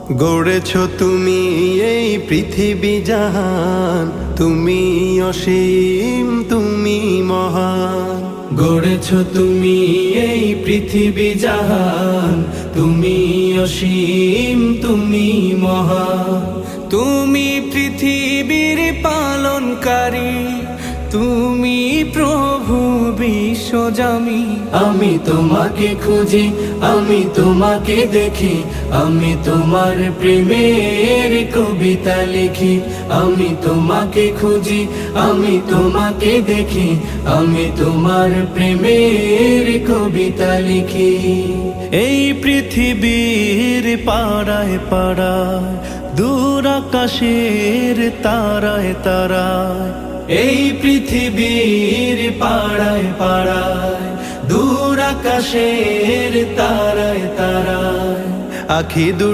গড়েছ তুমি এই পৃথিবী জাহান, তুমি অসীম তুমি মহান। গড়েছ তুমি এই পৃথিবী জাহান, তুমি অসীম তুমি মহান। তুমি পৃথিবীর পালনকারী, তুমি প্রভু বিশ্বজামি। আমি তোমাকে খুঁজি, আমি তোমাকে দেখি, আমি তোমার প্রেমের কবিতা লিখি। আমি তোমাকে খুঁজি, আমি তোমাকে দেখি, আমি তোমার প্রেমের কবিতা লিখি। এই পৃথিবীর পাড়ায় পাড়ায়, দূর আকাশের তারায় তারায়, এই পৃথিবীর পাড়ায় পাড়ায়, দূর আকাশের তারায় তারায়, আখি দুটো